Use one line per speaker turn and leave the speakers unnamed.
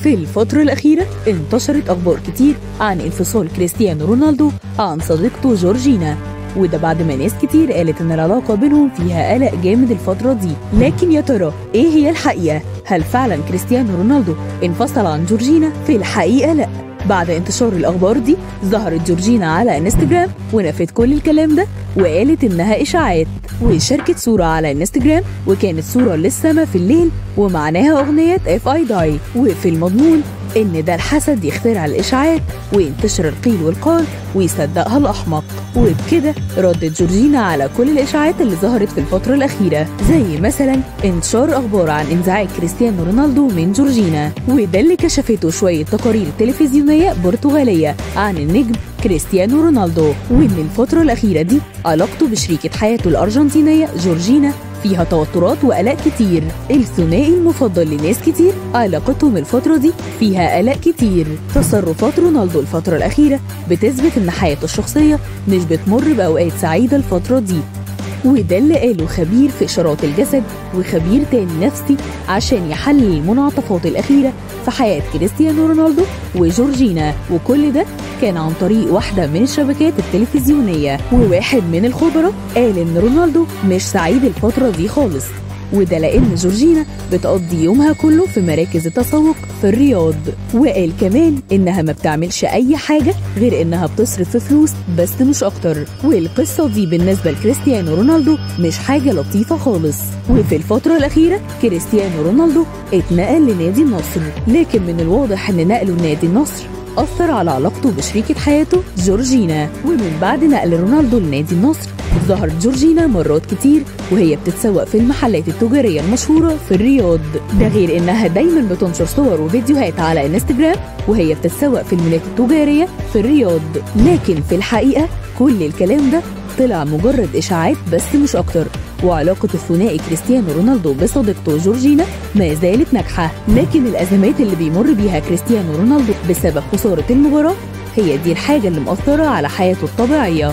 في الفترة الأخيرة انتشرت أخبار كتير عن انفصال كريستيانو رونالدو عن صديقته جورجينا، وده بعد ما ناس كتير قالت إن العلاقة بينهم فيها قلق جامد الفترة دي. لكن يا ترى إيه هي الحقيقة؟ هل فعلا كريستيانو رونالدو انفصل عن جورجينا؟ في الحقيقة لأ. بعد انتشار الأخبار دي ظهرت جورجينا على انستجرام ونفت كل الكلام ده وقالت إنها إشاعات، وشاركت صورة على انستجرام وكانت صورة للسما في الليل ومعناها أغنية If I Die، وفي المضمون إن ده الحسد يخترع الإشاعات وينتشر القيل والقال ويصدقها الأحمق. وبكده ردت جورجينا على كل الإشاعات اللي ظهرت في الفترة الأخيرة، زي مثلا انتشار أخبار عن انزعاج كريستيانو رونالدو من جورجينا، وده اللي كشفته شوية تقارير تلفزيونية برتغالية عن النجم كريستيانو رونالدو، وإن الفترة الأخيرة دي علاقته بشريكة حياته الأرجنتينية جورجينا فيها توترات وقلق كتير. الثنائي المفضل لناس كتير علاقتهم الفترة دي فيها قلق كتير. تصرفات رونالدو الفترة الأخيرة بتثبت إن حياته الشخصية مش بتمر بأوقات سعيدة الفترة دي، وده اللي قاله خبير في إشارات الجسد وخبير تاني نفسي عشان يحلل المنعطفات الأخيرة في حياة كريستيانو رونالدو وجورجينا، وكل ده كان عن طريق واحدة من الشبكات التلفزيونية. وواحد من الخبراء قال إن رونالدو مش سعيد الفترة دي خالص، وده لأن جورجينا بتقضي يومها كله في مراكز التسوق في الرياض، وقال كمان إنها ما بتعملش أي حاجة غير إنها بتصرف في فلوس بس مش أكتر. والقصة دي بالنسبة لكريستيانو رونالدو مش حاجة لطيفة خالص. وفي الفترة الأخيرة كريستيانو رونالدو اتنقل لنادي النصر، لكن من الواضح إن نقله لنادي النصر أثر على علاقته بشريكة حياته جورجينا. ومن بعد نقل رونالدو لنادي النصر ظهرت جورجينا مرات كتير وهي بتتسوق في المحلات التجارية المشهورة في الرياض، ده غير إنها دايما بتنشر صور وفيديوهات على انستجرام وهي بتتسوق في المولات التجارية في الرياض. لكن في الحقيقة كل الكلام ده طلع مجرد إشاعات بس مش أكتر، وعلاقة الثنائي كريستيانو رونالدو بصديقته جورجينا ما زالت ناجحة. لكن الأزمات اللي بيمر بيها كريستيانو رونالدو بسبب خسارة المباراة هي دي الحاجة اللي مأثرة على حياته الطبيعية.